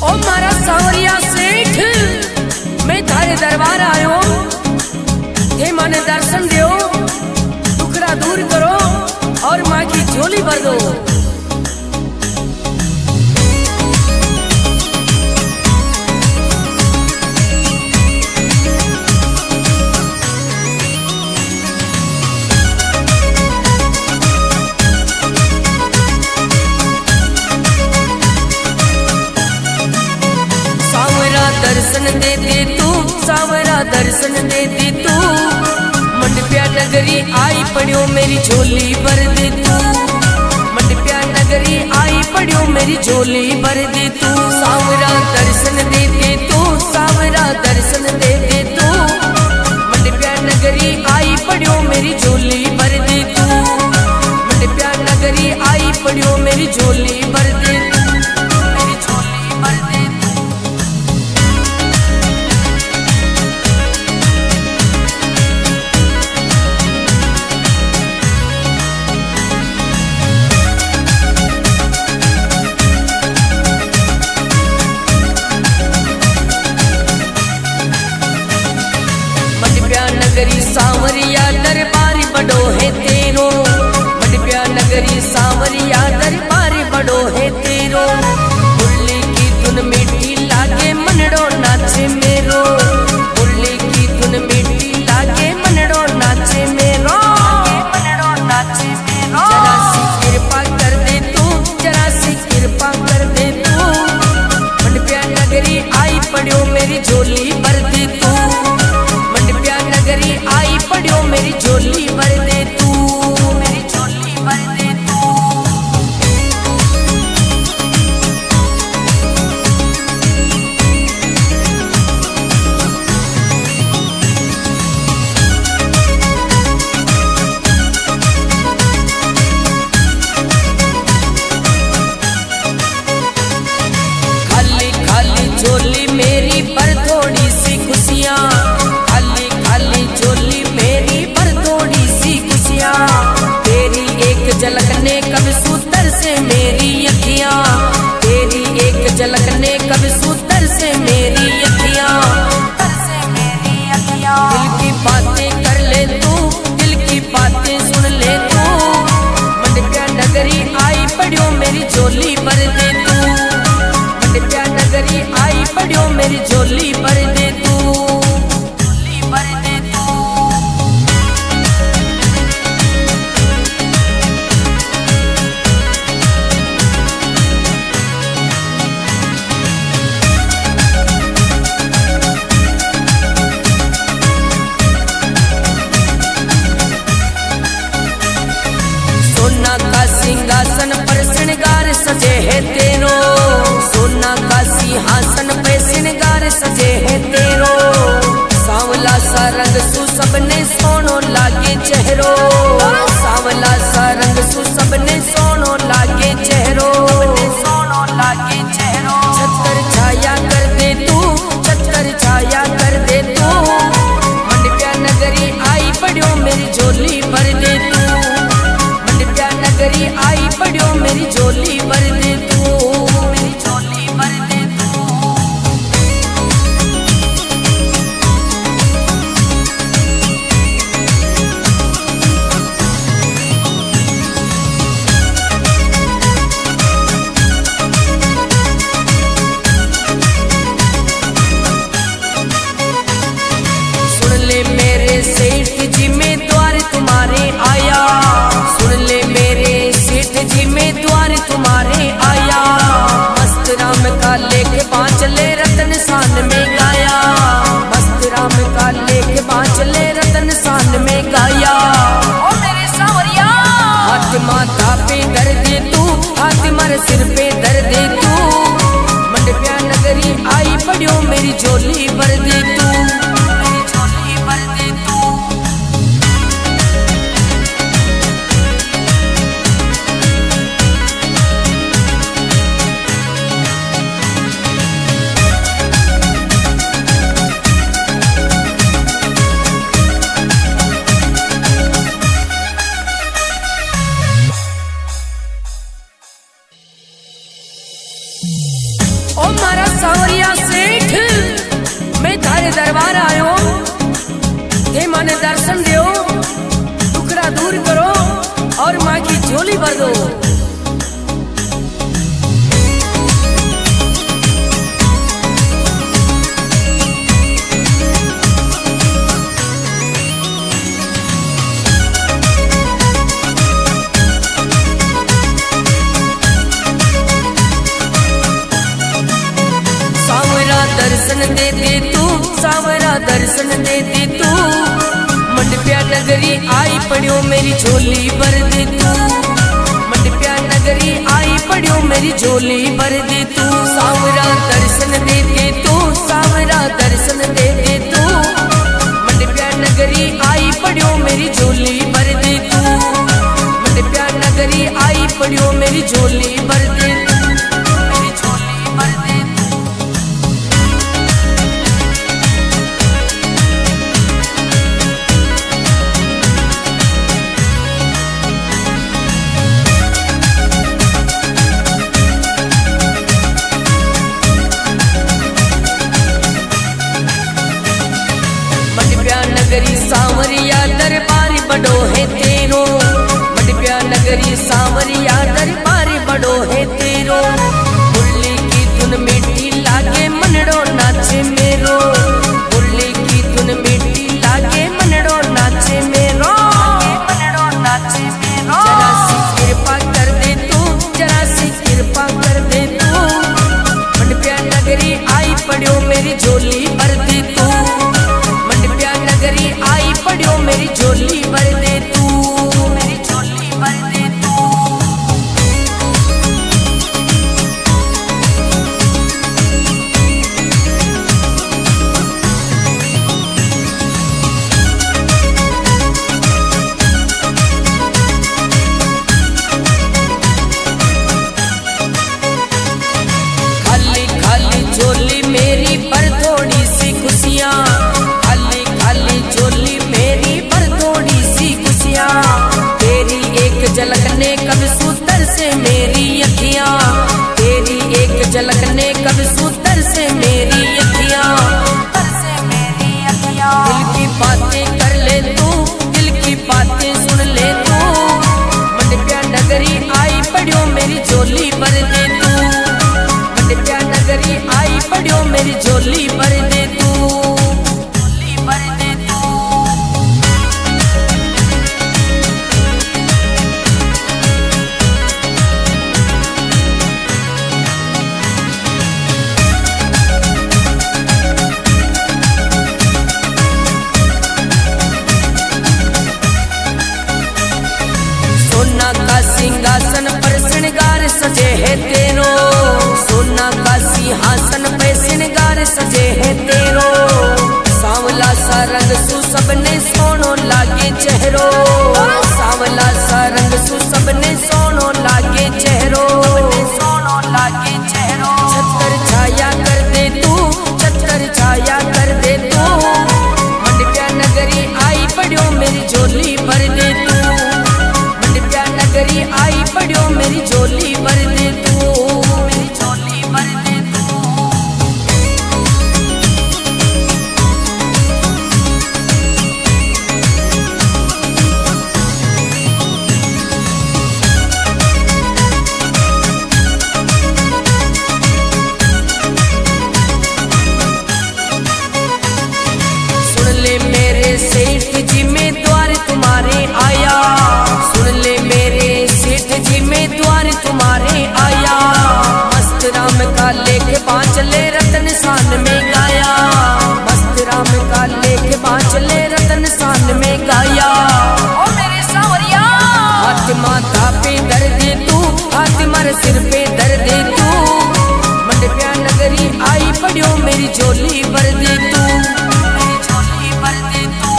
ओ मारा सावरिया सेठ, मैं थारे दरबार आयो, थे माने दर्शन दियो, दुखड़ा दूर करो और माँ की झोली भर दो। दर्शन दे दे तू सावरा, दर्शन दे दे तू, मंडप्या नगरी आई पड़ियो मेरी झोली भर दे तू, मंडप्या नगरी आई पड़ियो मेरी झोली भर दे तू। सावरा दर्शन दे दे तू सावरा, दर्शन दे दे तू, मंडप्या नगरी आई पड़ियो मेरी झोली भर दे तू, मंडप्या नगरी आई पड़ियो मेरी झोली भर दे तू। नगरी सांवरिया दरबार बड़ो है तेरो, मंडप्या नगरी सांवरिया दरबार बड़ो है तेरो, मुरली की धुन मीठी लागे मनड़ो नाचे मेरो, मुरली की धुन मीठी लागे मनड़ो नाचे मेरो, मनड़ो नाचे मेरो। जरा सी कृपा कर दे तू, जरा सी कृपा कर दे तू, मंडप्या नगरी आई पड़ियो मेरी झोली भर दे तू, नगरी आई पड़ियो मेरी झोली भर दे तू, मेरी झोली भर दे तू। खाली खाली झोली मेरी पर थोड़ी सी खुशियाँ, झोली मेरी पर थोड़ी सी खुशियाँ, तेरी एक झलक ने कब सूतर से मेरी अखियाँ, तेरी एक झलक ने कब सूतर से मेरी अखियाँ, दिल की बातें कर ले तू, दिल की बातें सुन ले तू, मंडप्या नगरी आई पड़ियो मेरी झोली भर दे तू, मंडप्या नगरी आई पड़ियो मेरी झोली भर दे तू। सोना का सिंहासन पर श्रृंगार सजे है तेरो, सोना का सिंहासन पे श्रृंगार सजे है तेरो, सांवला सा रंग सु सबने सोनो लागे चेहरो, सांवला सा रंग सु सबने सोनो लागे चेहरो, सोनो लागे चेहरो। छतर छाया कर दे तू, छतर छाया कर दे तू, मंडप्या नगरी आई पड़ियो मेरी झोली भर दे तू, मंडप्या नगरी आई पड़ियो मेरी झोली भर दे तू, मेरी झोली भर दे तू। सुन ले मेरे सेठ जी में द्वार तुम्हारे आया, सुन ले मेरे सेठ जी में द्वार तुम्हारे आया, मस्त राम का लेख बांचले रतन सान में गाया, मस्त राम का लेख बांचले रतन सान में गाया। ओ मेरे सावरिया हाथ माथा पे धर दे तू, हाथ मारे सिर पे धर दे तू, मंडप्या नगरी आई पड़ियो मेरी झोली भर दे तू, मेरी झोली भर दे तू। ओ ओ मारा सांवरिया सेठ, मैं थारे दरबार आयो, हे माने दर्शन दो, दुखड़ा दूर करो और माँ की झोली भर दो। दर्शन दे दे तू, सावरा दर्शन दे दे तू, मंडप्या नगरी आई पड़ियो मेरी झोली भर दे तू, मंडप्या नगरी आई पड़ियो मेरी झोली भर दे तू। सावरा दर्शन दे दे तू, सावरा दर्शन दे दे तू, मंडप्या नगरी आई पड़ियो मेरी झोली भर दे तू, मंडप्या नगरी आई पड़ियो मेरी झोली भर दे तू। नगरी सांवरिया दरबारी बड़ो है तेरो, मंडप्या नगरी सांवरिया दरबारी बड़ो है तेरो, मुरली की धुन मीठी लागे मनड़ो नाचे मेरो, मुरली की धुन मीठी लागे मनड़ो नाचे मेरो, मनड़ो नाचे मेरो। जरा सी कृपा कर दे तू, जरा सी कृपा कर दे तू, मंडप्या नगरी आई पड़ियो मेरी झोली भर दे तू, नगरी आई पड़ियो मेरी झोली भर दे तू, मेरी झोली भर दे तू। खाली खाली झोली मेरी पर थोड़ी सी खुशियाँ, झोली मेरी पर थोड़ी सी खुशियाँ, तेरी एक झलक ने कब सूतर से मेरी अखियाँ, तेरी एक झलक ने कब सूतर से मेरी अखियाँ, दिल की बातें कर ले तू, दिल की बातें सुन ले तू, मंडप्या नगरी आई पड़ियो मेरी झोली भर दे तू, मंडप्या नगरी आई पड़ियो मेरी झोली भर दे तू। सोना का सिंहासन पर श्रृंगार सजे है तेरो, सोना का सिंहासन पे श्रृंगार सजे है तेरो, सांवला सा रंग सु सबने सोनो लागे चेहरो, सांवला सा रंग सु सबने सोनो लागे चेहरो, सोनो लागे चेहरो। छतर छाया कर दे तू, छतर छाया कर दे तू, मंडप्या नगरी आई पड़ियो मेरी झोली भर दे तू, नगरी आई पड़ियो मेरी झोली भर दे तू, मेरी झोली भर दे तू। सुन ले मेरे सेठ जी मैं द्वार तुम्हारे आया, सुन ले मेरे सेठ जी मैं द्वार तुम्हारे आया, मस्त राम का लेख बांचले रतन सान में गाया, मस्त राम का लेख बांचले रतन सान में गाया। ओ मेरे सांवरिया, हाथ माथा पे धर दे तू, हाथ मार सिर पे धर दे तू, मंडप्या नगरी आई पड़ियो मेरी झोली भर दे तू, मेरी झोली भर दे तू।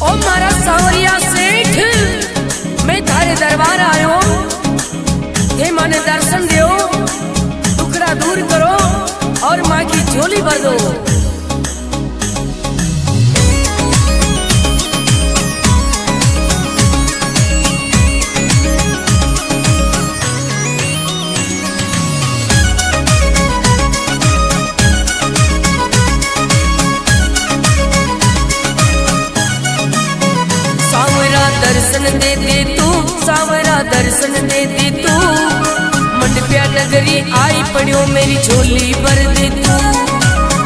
ओ मारा सांवरिया सेठ, मैं थारे दरबार आयो, थे माने दर्शन दो, दुखड़ा दूर करो और माँ की झोली भर दो। दर्शन दे दे तू सावरा, दर्शन दे दे तू, मंडप्या नगरी आई पड़ियो मेरी झोली भर दे तू,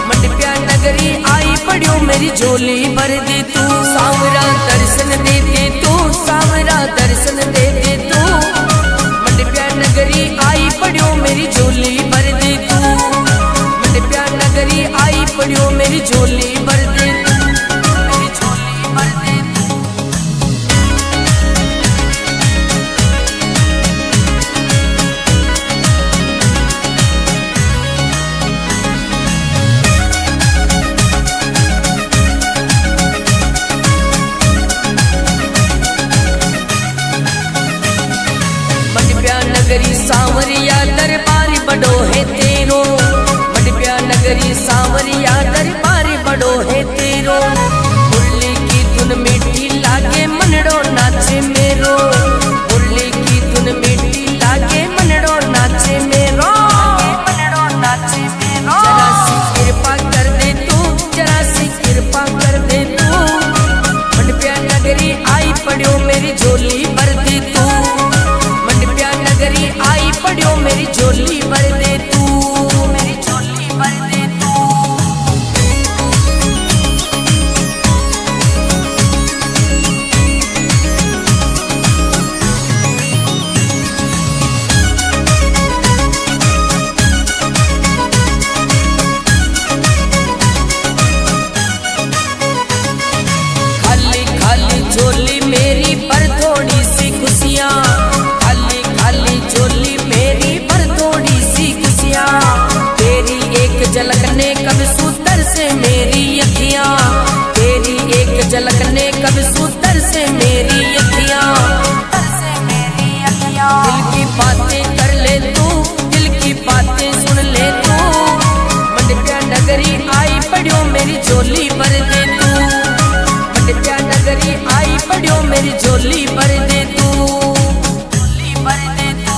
मंडप्या नगरी आई पड़ियो मेरी झोली भर दे तू। सावरा दर्शन दे दे तू सावरा, दर्शन दे दे तू, मंडप्या नगरी आई पड़ियो मेरी झोली भर दे तू, मंडप्या नगरी आई पड़ियो मेरी झोली भर दे तू, मेरी झोली भर दे तू। नगरी सांवरिया दरबार बड़ो है तेरो, मंडप्या नगरी सांवरिया दरबार बड़ो है तेरो, मुरली की धुन मीठी लागे मनड़ो नाचे मेरो, मुरली की धुन मीठी लागे मनड़ो नाचे मेरो, मनड़ो नाचे मेरो। जरा सी कृपा कर दे तू, जरा सी कृपा कर दे तू, मंडप्या नगरी आई पड़ियो मेरी झोली भर दे तू, नगरी आई पड़ियो मेरी झोली भर दे तू, मेरी झोली भर दे तू। खाली खाली झोली मेरी पर थोड़ी सी खुशियाँ, झोली मेरी पर थोड़ी सी खुशियाँ, तेरी एक झलक ने कब सूतर से मेरी अखियाँ, तेरी एक झलक ने कब सूतर से मेरी अखियाँ, दिल की बातें कर ले तू, दिल की बातें सुन ले तू, मंडप्या नगरी आई पड़ियो मेरी झोली भर दे तू, मंडप्या नगरी आई पड़ियो मेरी झोली भर दे तू, झोली भर दे तू।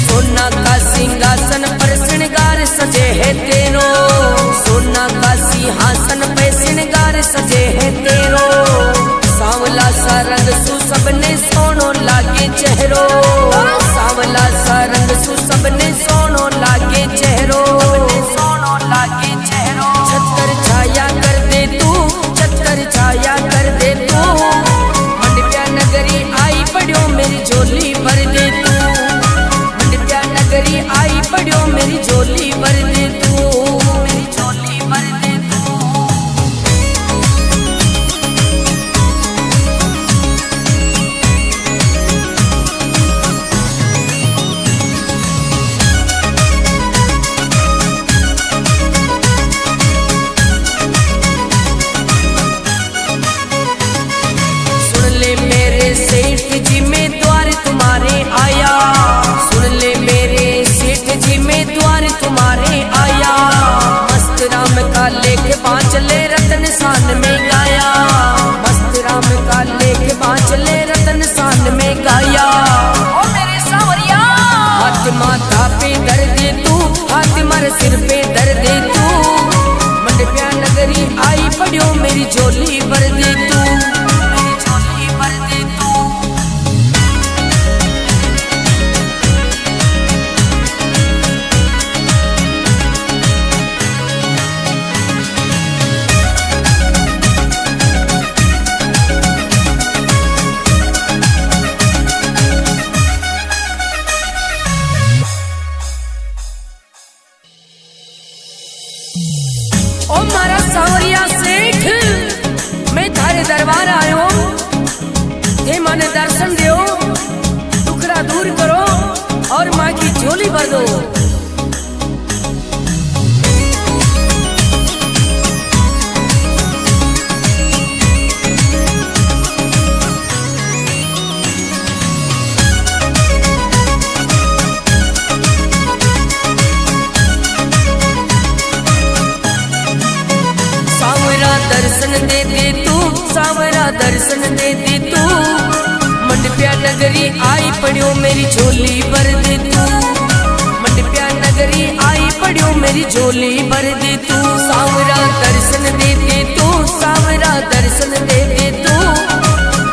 सोना का सिंहासन पर श्रृंगार सजे है तेरो, सोना का सिंहासन पे श्रृंगार सजे है तेरो, सांवला सा रंग सु सबने सोनो लागे चेहरो, सांवला सा रंग सु सबने सोनो लागे चेहरो, सोनो लागे चेहरो। छतर छाया कर दे तू, छतर छाया कर दे तू, मंडप्या नगरी आई पड़ियो मेरी झोली भर दे तू, मंडप्या नगरी आई पड़ियो मेरी झोली भर दे तू, मेरी झोली भर दे तू। सुन ले मेरे सेठ जी में द्वार तुम्हारे आया, सुन ले मेरे सेठ जी में द्वार तुम्हारे आया, मस्त राम का लेख बांचले रतन सान में गाया, मस्त राम का लेख बांचले रतन सान में गाया। ओ मेरे सांवरिया, हाथ माथा पे धर दे तू, हाथ मारे सिर पे धर दे तू, मंडप्या नगरी आई पड़ियो मेरी झोली भर दे तू, मेरी झोली भर दे तू। ओ मारा सांवरिया सेठ, मैं थारे दरबार आयो, हे माने दर्शन दो, दुखड़ा दूर करो और माँ की झोली भर दो। दर्शन दे दे तू, सांवरा दर्शन दे दे तू, मंडप्या नगरी आई पड़ियो मेरी झोली भर दे तू, मंडप्या नगरी आई पड़ियो मेरी झोली भर दे तू। सांवरा दर्शन दे दे तू, सांवरा दर्शन दे दे तू,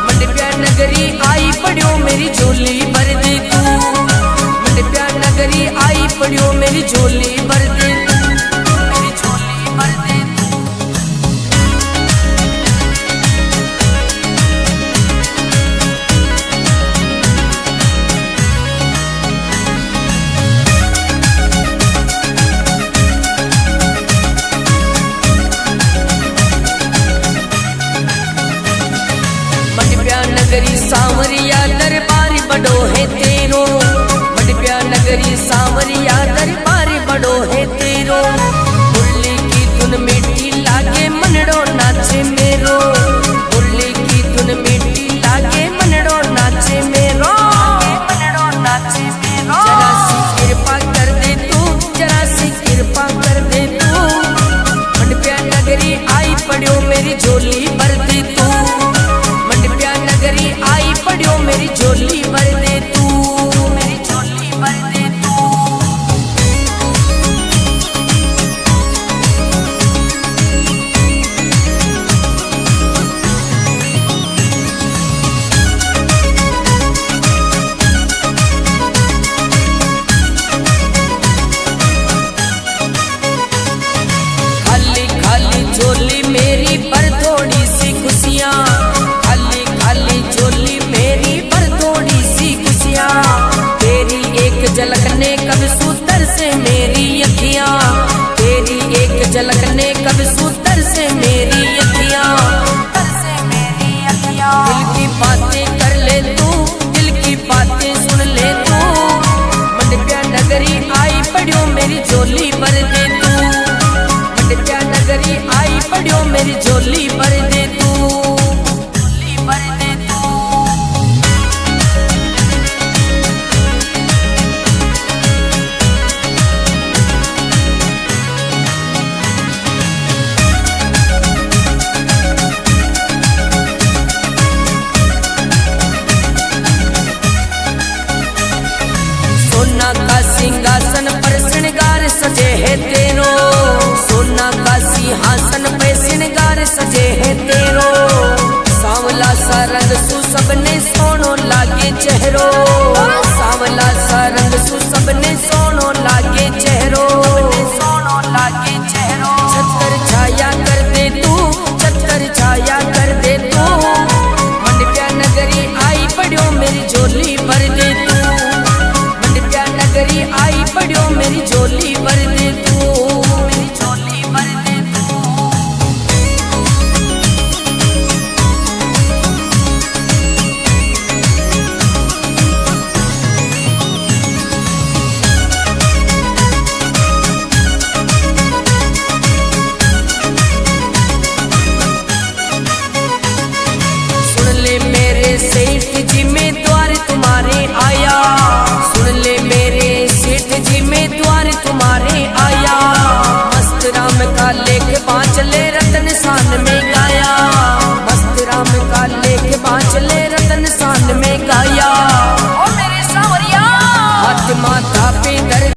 मंडप्या नगरी आई पड़ियो मेरी झोली भर दे तू, मंडप्या नगरी आई पड़ियो मेरी झोली भर दे तू, मेरी झोली भर दे तू। नगरी सांवरिया दरबार बड़ो है तेरो, मंडप्या नगरी सांवरिया दरबार बड़ो है तेरो, मुरली की धुन मीठी लागे मनड़ो नाचे मेरो, मुरली की धुन मीठी लागे मनड़ो नाचे मेरो, मनड़ो नाचे मेरो। जरा सी कृपा कर दे तू, जरा सी कृपा कर दे तू, मंडप्या नगरी आई पड़ियो मेरी झोली भर दे तू, नगरी आई पड़ियो मेरी झोली भर दे तू, मेरी झोली भर दे तू। खाली खाली झोली मेरी पर थोड़ी सी खुशियाँ, झोली मेरी पर थोड़ी सी खुशियाँ, तेरी एक झलक ने कब सूतर से मेरी अखियाँ, तेरी एक झलक ने कब सूतर से मेरी अखियाँ, दिल की बातें कर ले तू, दिल की बातें सुन ले तू, मंडप्या नगरी आई पड़ियो मेरी झोली भर दे तू, मंडप्या नगरी आई पड़ियो मेरी झोली भर दे तू, झोली भर दे तू। सोना का सिंहासन पर श्रृंगार सजे है तेरो, सोना का सिंहासन पे श्रृंगार सजे है तेरो, सांवला सा रंग सु सबने सोनो लागे चेहरो, सांवला सा रंग सु सबने सोनो लागे चेहरो, सोनो लागे चेहरो। छतर छाया कर दे तू, छतर छाया कर दे तू, मंडप्या नगरी आई पड़ियो मेरी झोली भर दे तू, नगरी आई पड़ियो मेरी झोली भर दे तू, मेरी झोली भर दे तू। सुन ले मेरे सेठ जी में द्वार तुम्हारे आया, सुन ले मेरे सेठ जी में द्वार तुम्हारे आया, मस्त राम का लेख पांच ले रतन सान में